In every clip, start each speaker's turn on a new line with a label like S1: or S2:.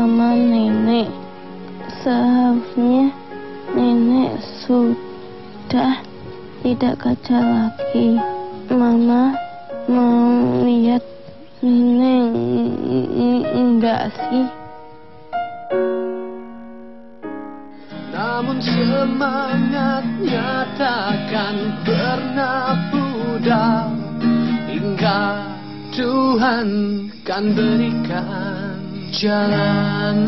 S1: sama nenek. Seharusnya nenek sudah tidak kerja lagi. Mama mau lihat nenek enggak sih?
S2: Namun semangatnya takkan pernah pudar hingga Tuhan kan berikan jalan.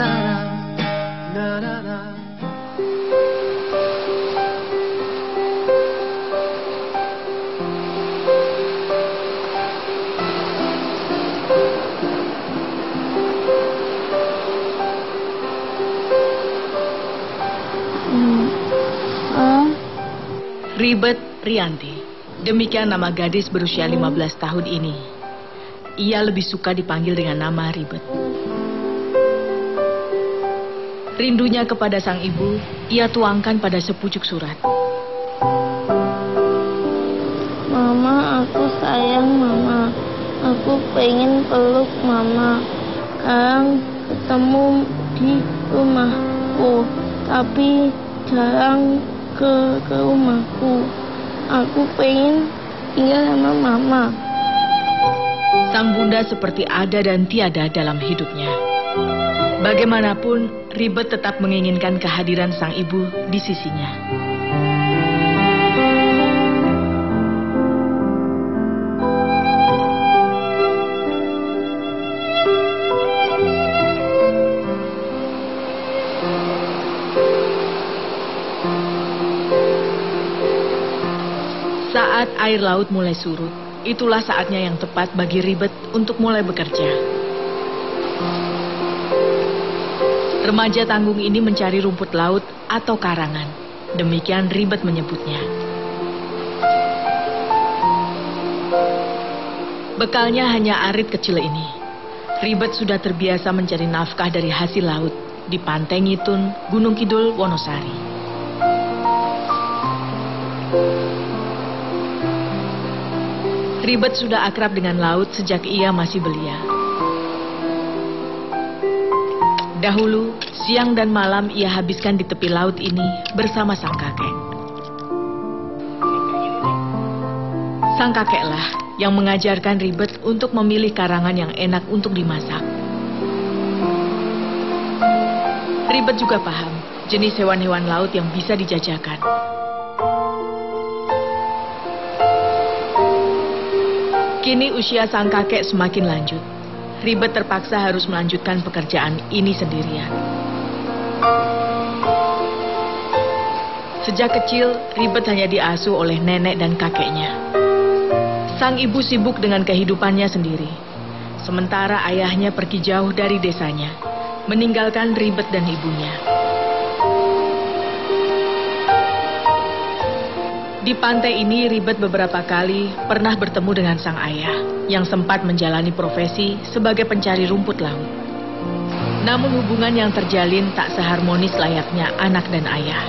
S3: Ribet Rianti, demikian nama gadis berusia 15 tahun ini. Ia lebih suka dipanggil dengan nama Ribet. Rindunya kepada sang ibu, ia tuangkan pada sepucuk surat.
S1: Mama, aku sayang Mama. Aku pengen peluk Mama. Sekarang ketemu di rumahku, tapi jarang ke rumahku. Aku pengen tinggal sama Mama.
S3: Sang bunda seperti ada dan tiada dalam hidupnya. Bagaimanapun, Ribet tetap menginginkan kehadiran sang ibu di sisinya. Saat air laut mulai surut, itulah saatnya yang tepat bagi Ribet untuk mulai bekerja. Remaja tanggung ini mencari rumput laut atau karangan. Demikian Ribet menyebutnya. Bekalnya hanya arit kecil ini. Ribet sudah terbiasa mencari nafkah dari hasil laut di Pantai Ngitun, Gunung Kidul, Wonosari. Ribet sudah akrab dengan laut sejak ia masih belia. Dahulu, siang dan malam ia habiskan di tepi laut ini bersama sang kakek. Sang kakeklah yang mengajarkan Ribet untuk memilih karangan yang enak untuk dimasak. Ribet juga paham jenis hewan-hewan laut yang bisa dijajakan. Kini usia sang kakek semakin lanjut. Ribet terpaksa harus melanjutkan pekerjaan ini sendirian. Sejak kecil, Ribet hanya diasuh oleh nenek dan kakeknya. Sang ibu sibuk dengan kehidupannya sendiri. Sementara ayahnya pergi jauh dari desanya, meninggalkan Ribet dan ibunya. Di pantai ini, Ribet beberapa kali pernah bertemu dengan sang ayah yang sempat menjalani profesi sebagai pencari rumput laut. Namun hubungan yang terjalin tak seharmonis layaknya anak dan ayah.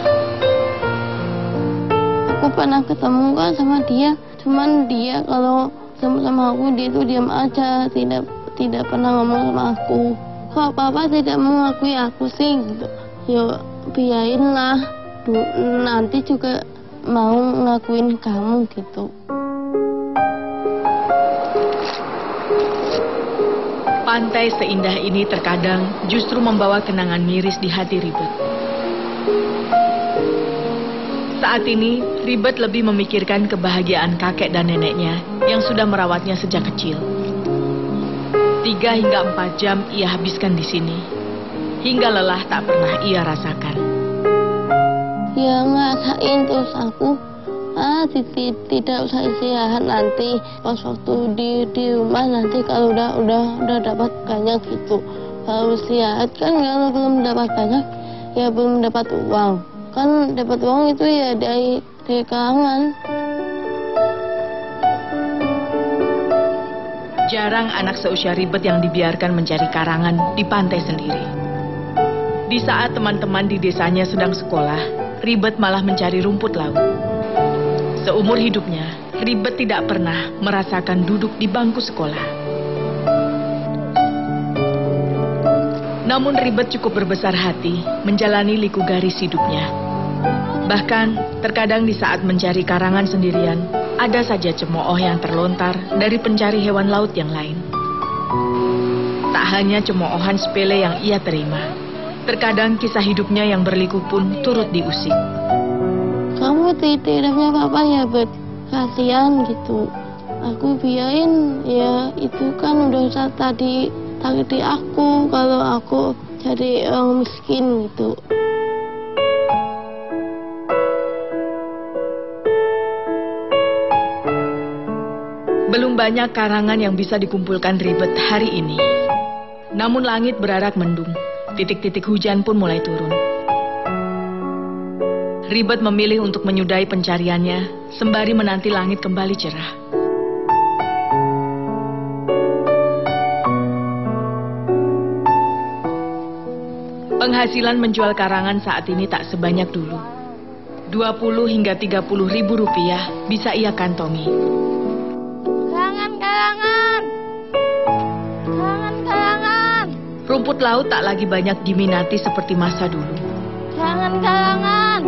S1: Aku pernah ketemu kan sama dia, cuman dia kalau sama aku dia itu diam aja, tidak pernah ngomong sama aku. Kok papa tidak mengakui aku sih gitu. Yo biarinlah, nanti juga mau ngakuin kamu gitu.
S3: Pantai seindah ini terkadang justru membawa kenangan miris di hati Ribet. Saat ini, Ribet lebih memikirkan kebahagiaan kakek dan neneknya yang sudah merawatnya sejak kecil. 3 hingga 4 jam ia habiskan di sini, hingga lelah tak pernah ia rasakan.
S1: Ya ngerasain terus aku, tidak usah istirahat nanti pas waktu di rumah nanti kalau udah dapat banyak gitu. Kalau istirahat kan kalau belum dapat banyak ya belum dapat uang. Kan dapat uang itu ya dari karangan.
S3: Jarang anak seusia Ribet yang dibiarkan mencari karangan di pantai sendiri. Di saat teman-teman di desanya sedang sekolah, Ribet malah mencari rumput laut. Seumur hidupnya, Ribet tidak pernah merasakan duduk di bangku sekolah. Namun Ribet cukup berbesar hati menjalani liku garis hidupnya. Bahkan terkadang di saat mencari karangan sendirian, ada saja cemooh yang terlontar dari pencari hewan laut yang lain. Tak hanya cemoohan sepele yang ia terima, terkadang kisah hidupnya yang berliku pun turut diusik.
S1: Kamu tidak punya apa-apa ya, Bet? Kasihan gitu. Aku biarin, ya itu kan udah tadi takdir aku kalau aku jadi orang miskin gitu.
S3: Belum banyak karangan yang bisa dikumpulkan Ribet hari ini. Namun langit berarak mendung, titik-titik hujan pun mulai turun. Ribet memilih untuk menyudahi pencariannya sembari menanti langit kembali cerah. Penghasilan menjual karangan saat ini tak sebanyak dulu. 20 hingga 30 ribu rupiah bisa ia kantongi.
S1: Karangan!
S3: Rumput laut tak lagi banyak diminati seperti masa dulu.
S1: Karangan!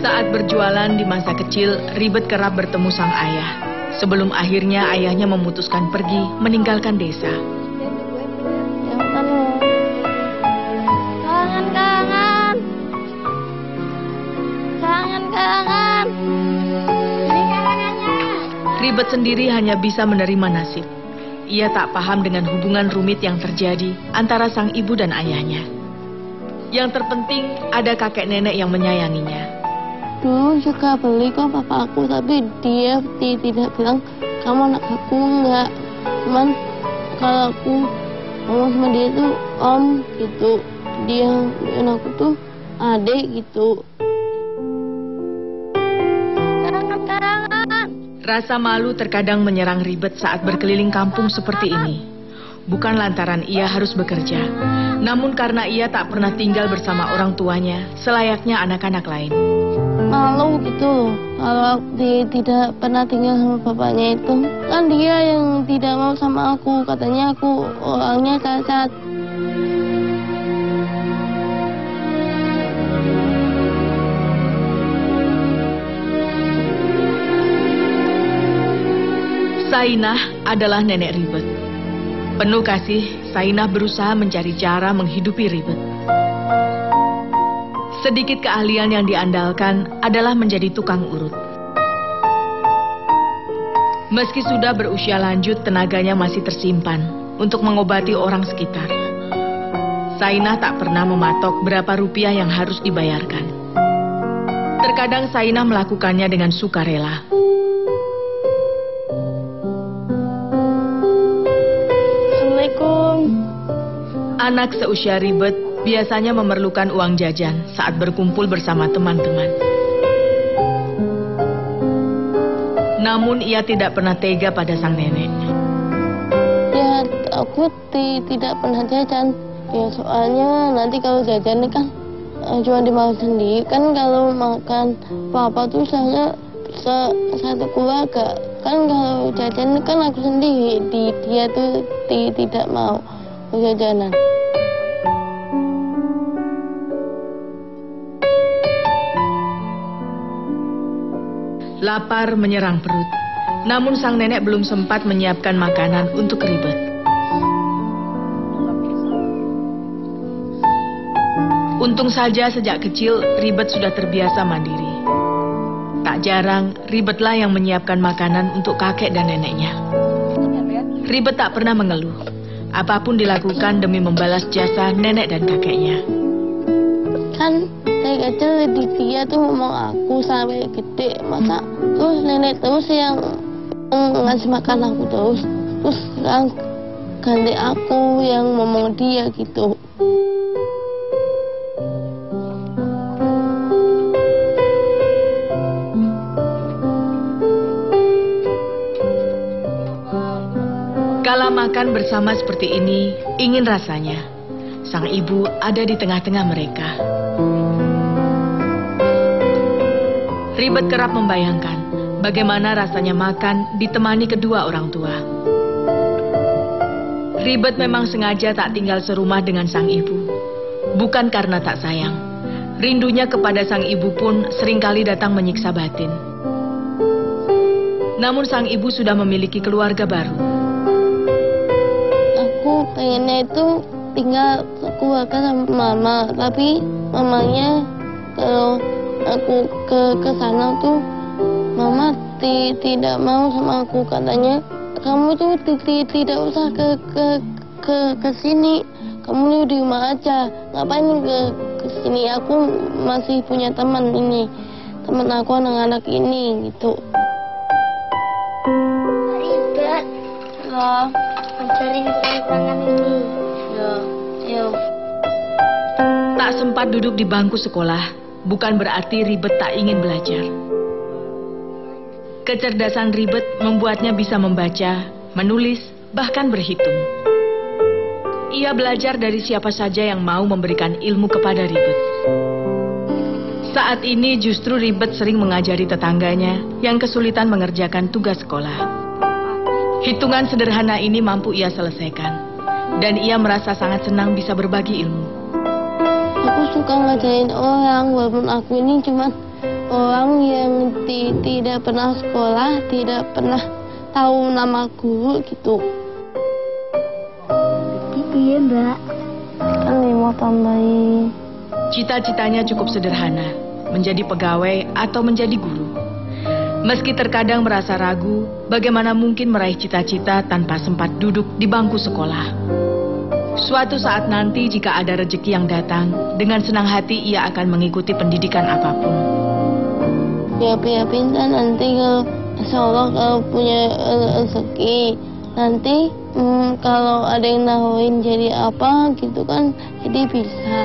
S3: Saat berjualan di masa kecil, Ribet kerap bertemu sang ayah. Sebelum akhirnya ayahnya memutuskan pergi meninggalkan desa.
S1: Karangan! Ini karangannya.
S3: Ribet sendiri hanya bisa menerima nasib. Ia tak paham dengan hubungan rumit yang terjadi antara sang ibu dan ayahnya. Yang terpenting ada kakek nenek yang menyayanginya.
S1: Dulu juga beli kok papa aku, tapi dia tidak bilang kamu anak aku, enggak. Cuman kalau aku ngomong sama dia tuh om gitu, dia aku tuh adik gitu. Karangan!
S3: Rasa malu terkadang menyerang Ribet saat berkeliling kampung seperti ini. Bukan lantaran ia harus bekerja, namun karena ia tak pernah tinggal bersama orang tuanya selayaknya anak-anak lain.
S1: Malu gitu kalau dia tidak pernah tinggal sama bapaknya itu. Kan dia yang tidak mau sama aku, katanya aku orangnya cacat.
S3: Sainah adalah nenek Ribet. Penuh kasih, Sainah berusaha mencari cara menghidupi Ribet. Sedikit keahlian yang diandalkan adalah menjadi tukang urut. Meski sudah berusia lanjut, tenaganya masih tersimpan untuk mengobati orang sekitar. Sainah tak pernah mematok berapa rupiah yang harus dibayarkan. Terkadang Sainah melakukannya dengan sukarela.
S1: Assalamualaikum.
S3: Anak seusia Ribet biasanya memerlukan uang jajan saat berkumpul bersama teman-teman. Namun ia tidak pernah tega pada sang nenek.
S1: Ya, aku tidak pernah jajan. Ya, soalnya nanti kalau jajan kan cuma dimakan sendiri. Kan kalau makan papa tuh saya satu keluarga. Kan kalau jajan kan aku sendiri. Dia tuh tidak mau jajanan.
S3: Lapar menyerang perut. Namun sang nenek belum sempat menyiapkan makanan untuk Ribet. Untung saja sejak kecil Ribet sudah terbiasa mandiri. Tak jarang Ribetlah yang menyiapkan makanan untuk kakek dan neneknya. Ribet tak pernah mengeluh. Apapun dilakukan demi membalas jasa nenek dan kakeknya.
S1: Kan dari kecil dia tuh ngomong aku sampai gede, masa terus nenek terus yang ngasih makan aku terus sekarang ganti aku yang ngomong dia gitu.
S3: Kala makan bersama seperti ini, ingin rasanya sang ibu ada di tengah-tengah mereka. Ribet kerap membayangkan bagaimana rasanya makan ditemani kedua orang tua. Ribet memang sengaja tak tinggal serumah dengan sang ibu. Bukan karena tak sayang. Rindunya kepada sang ibu pun seringkali datang menyiksa batin. Namun sang ibu sudah memiliki keluarga baru.
S1: Aku pengennya itu tinggal keluarga sama mama, tapi mamanya kalau aku ke sana tuh mama tidak mau sama aku, katanya kamu tuh tidak usah ke sini, kamu di rumah aja, ngapain ke sini, aku masih punya teman ini, teman aku anak-anak ini gitu.
S4: Ribet
S1: Loh,
S4: ajarin tangan ini.
S1: yuk.
S3: Tak sempat duduk di bangku sekolah, bukan berarti Ribet tak ingin belajar. Kecerdasan Ribet membuatnya bisa membaca, menulis, bahkan berhitung. Ia belajar dari siapa saja yang mau memberikan ilmu kepada Ribet. Saat ini justru Ribet sering mengajari tetangganya yang kesulitan mengerjakan tugas sekolah. Hitungan sederhana ini mampu ia selesaikan, dan ia merasa sangat senang bisa berbagi ilmu.
S1: Aku suka ngajarin orang, walaupun aku ini cuma orang yang tidak pernah sekolah, tidak pernah tahu nama guru gitu.
S4: Iya mbak.
S1: Kan mau tambahin.
S3: Cita-citanya cukup sederhana, menjadi pegawai atau menjadi guru. Meski terkadang merasa ragu, bagaimana mungkin meraih cita-cita tanpa sempat duduk di bangku sekolah. Suatu saat nanti jika ada rezeki yang datang, dengan senang hati ia akan mengikuti pendidikan apapun.
S1: Ya pintar nanti kalau insya Allah kalau punya rezeki, nanti kalau ada yang nawarin jadi apa gitu kan, jadi bisa.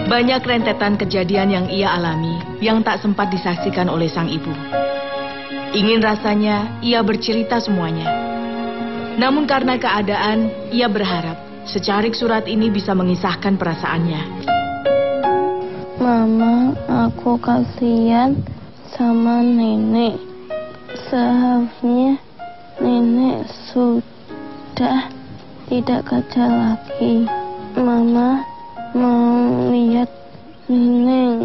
S3: Banyak rentetan kejadian yang ia alami yang tak sempat disaksikan oleh sang ibu. Ingin rasanya ia bercerita semuanya. Namun karena keadaan, ia berharap secarik surat ini bisa mengisahkan perasaannya.
S1: Mama, aku kasihan sama nenek. Seharusnya nenek sudah tidak kerja lagi. Mama mau lihat nenek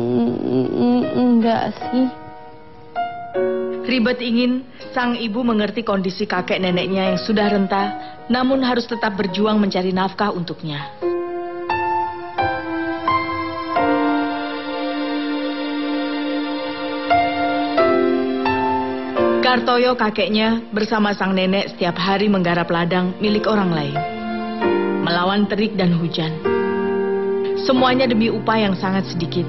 S1: enggak sih?
S3: Ribet ingin sang ibu mengerti kondisi kakek neneknya yang sudah renta, namun harus tetap berjuang mencari nafkah untuknya. Kartoyo kakeknya bersama sang nenek setiap hari menggarap ladang milik orang lain, melawan terik dan hujan. Semuanya demi upah yang sangat sedikit.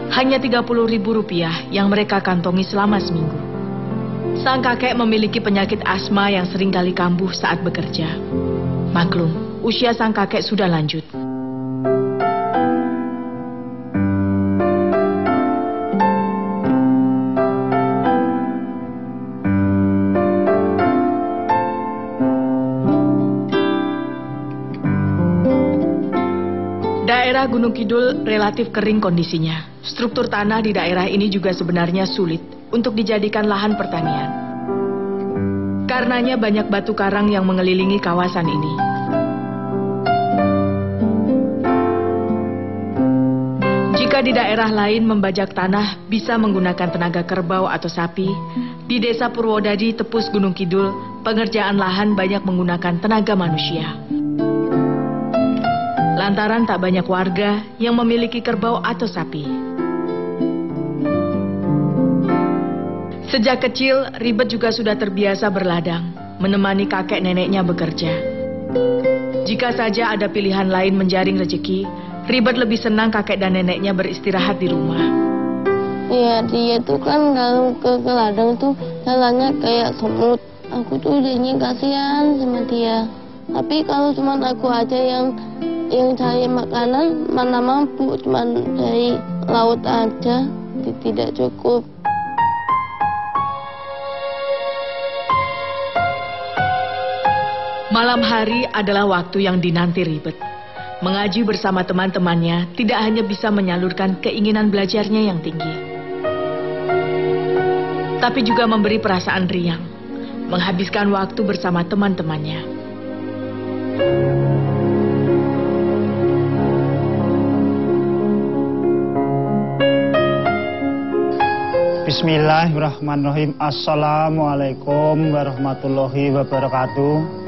S3: Hanya Rp30.000 yang mereka kantongi selama seminggu. Sang kakek memiliki penyakit asma yang sering kali kambuh saat bekerja. Maklum, usia sang kakek sudah lanjut. Daerah Gunung Kidul relatif kering kondisinya. Struktur tanah di daerah ini juga sebenarnya sulit untuk dijadikan lahan pertanian. Karenanya banyak batu karang yang mengelilingi kawasan ini. Jika di daerah lain membajak tanah bisa menggunakan tenaga kerbau atau sapi, di desa Purwodadi, Tepus Gunung Kidul, pengerjaan lahan banyak menggunakan tenaga manusia. Lantaran tak banyak warga yang memiliki kerbau atau sapi. Sejak kecil, Ribet juga sudah terbiasa berladang, menemani kakek neneknya bekerja. Jika saja ada pilihan lain menjaring rezeki, Ribet lebih senang kakek dan neneknya beristirahat di rumah.
S1: Ya dia tuh kan kalau ke ladang tuh jalannya kayak semut. Aku tuh jadinya kasihan sama dia. Tapi kalau cuma aku aja yang cari makanan, mana mampu, cuma dari laut aja. tidak cukup.
S3: Malam hari adalah waktu yang dinanti Ribet. Mengaji bersama teman-temannya tidak hanya bisa menyalurkan keinginan belajarnya yang tinggi, tapi juga memberi perasaan riang, menghabiskan waktu bersama teman-temannya.
S5: Bismillahirrahmanirrahim. Assalamualaikum warahmatullahi wabarakatuh.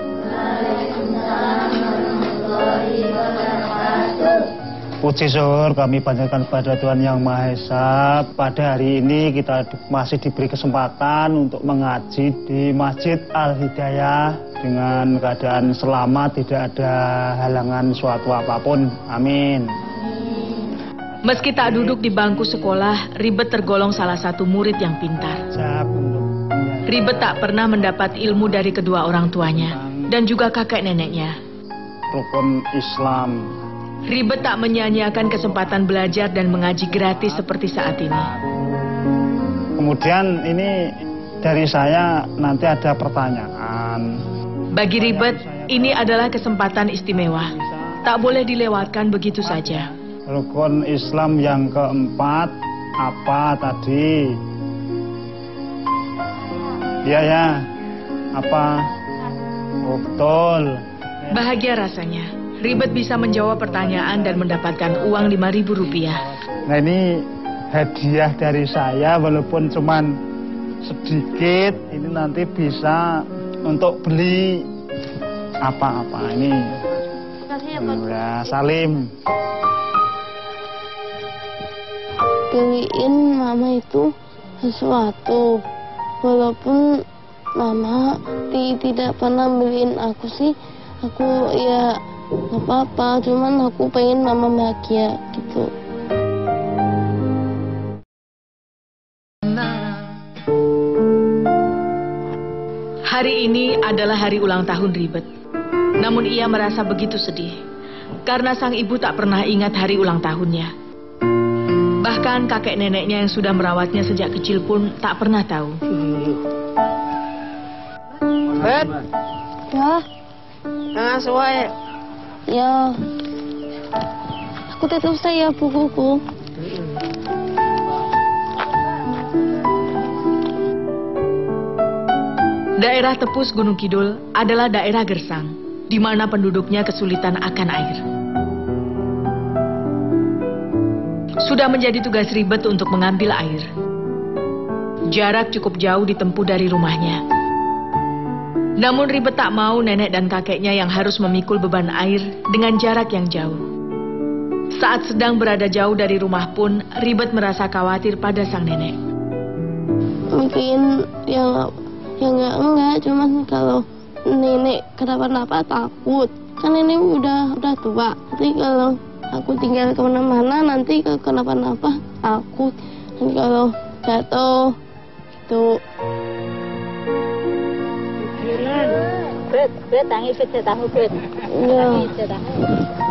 S5: Puji syukur kami panjatkan kepada Tuhan Yang Maha Esa. Pada hari ini kita masih diberi kesempatan untuk mengaji di Masjid Al-Hidayah dengan keadaan selamat, tidak ada halangan suatu apapun. Amin.
S3: Meski tak duduk di bangku sekolah, Ribet tergolong salah satu murid yang pintar. Ribet tak pernah mendapat ilmu dari kedua orang tuanya dan juga kakek neneknya.
S5: Rukun Islam.
S3: Ribet tak menyia-nyiakan kesempatan belajar dan mengaji gratis seperti saat ini.
S5: Kemudian ini dari saya nanti ada pertanyaan.
S3: Bagi Ribet, ini adalah kesempatan istimewa. Tak boleh dilewatkan begitu saja.
S5: Rukun Islam yang keempat apa tadi? Ya, apa? Oh, betul.
S3: Bahagia rasanya. Ribet bisa menjawab pertanyaan dan mendapatkan uang Rp5.000.
S5: Nah, ini hadiah dari saya walaupun cuman sedikit. Ini nanti bisa untuk beli apa-apa ini. Ya, Salim.
S1: Beliin mama itu sesuatu. Walaupun mama tidak pernah beliin aku sih. Aku ya gak apa-apa, cuman aku pengen mama bahagia gitu.
S3: Hari ini adalah hari ulang tahun Ribet. Namun ia merasa begitu sedih karena sang ibu tak pernah ingat hari ulang tahunnya. Bahkan kakek neneknya yang sudah merawatnya sejak kecil pun tak pernah tahu.
S6: Bet,
S1: Ya,
S6: sesuai.
S1: ya. Aku tetap saya bukuku.
S3: Daerah Tepus Gunung Kidul adalah daerah gersang, di mana penduduknya kesulitan akan air. Sudah menjadi tugas Ribet untuk mengambil air. Jarak cukup jauh ditempuh dari rumahnya. Namun Ribet tak mau nenek dan kakeknya yang harus memikul beban air dengan jarak yang jauh. Saat sedang berada jauh dari rumah pun, Ribet merasa khawatir pada sang nenek.
S1: Mungkin ya enggak, cuman kalau nenek kenapa-napa takut. Kan nenek udah tua. Nanti kalau aku tinggal kemana-mana nanti kenapa-napa takut. Nanti kalau jatuh itu.
S4: Bet, tangi bet, tahu bet.
S1: Ya.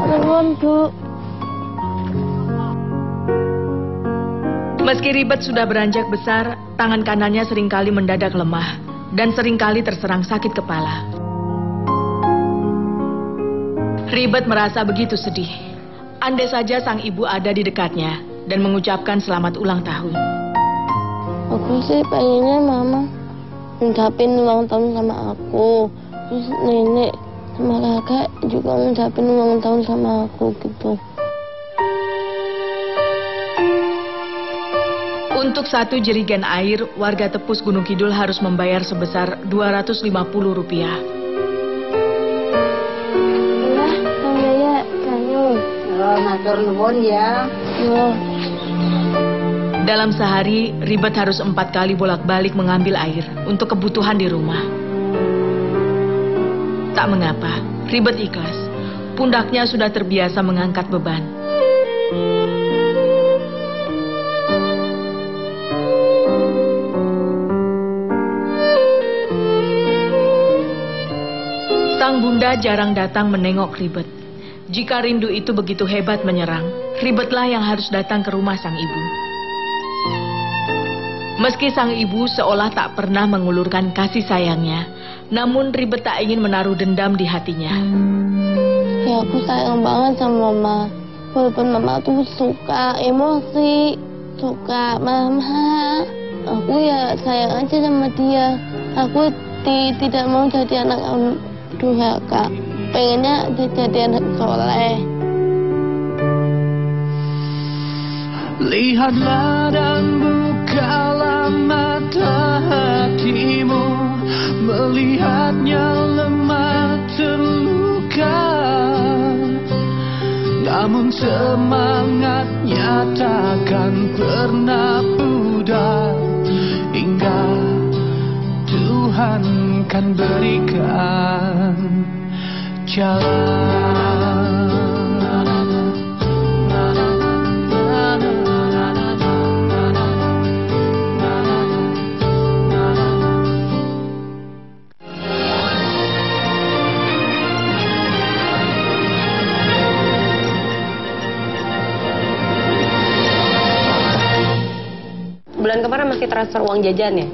S1: Nuwun, Bu.
S3: Meski Ribet sudah beranjak besar, tangan kanannya seringkali mendadak lemah dan seringkali terserang sakit kepala. Ribet merasa begitu sedih. Andai saja sang ibu ada di dekatnya dan mengucapkan selamat ulang tahun.
S1: Aku sih pengennya mama ngucapin ulang tahun sama aku. Terus nenek sama kakak juga ngucapin ulang tahun sama aku gitu.
S3: Untuk satu jerigen air, warga Tepus Gunung Kidul harus membayar sebesar Rp250.
S1: Nah, Kang Yaya, Kanyung.
S6: Matur nuwun ya.
S1: Ya.
S3: Dalam sehari, Ribet harus 4 kali bolak-balik mengambil air untuk kebutuhan di rumah. Tak mengapa, Ribet ikhlas. Pundaknya sudah terbiasa mengangkat beban. Sang bunda jarang datang menengok Ribet. Jika rindu itu begitu hebat menyerang, Ribetlah yang harus datang ke rumah sang ibu. Meski sang ibu seolah tak pernah mengulurkan kasih sayangnya, namun Ribet tak ingin menaruh dendam di hatinya.
S1: Ya aku sayang banget sama mama. Walaupun mama tuh suka emosi, suka mama, aku ya sayang aja sama dia. Aku tidak mau jadi anak durhaka. Pengennya jadi anak soleh.
S2: Lihatlah dan bukalah mata hatimu, melihatnya lemah terluka, namun semangatnya takkan pernah pudar, hingga Tuhan kan berikan jalan.
S7: Bulan kemarin masih transfer uang jajan ya?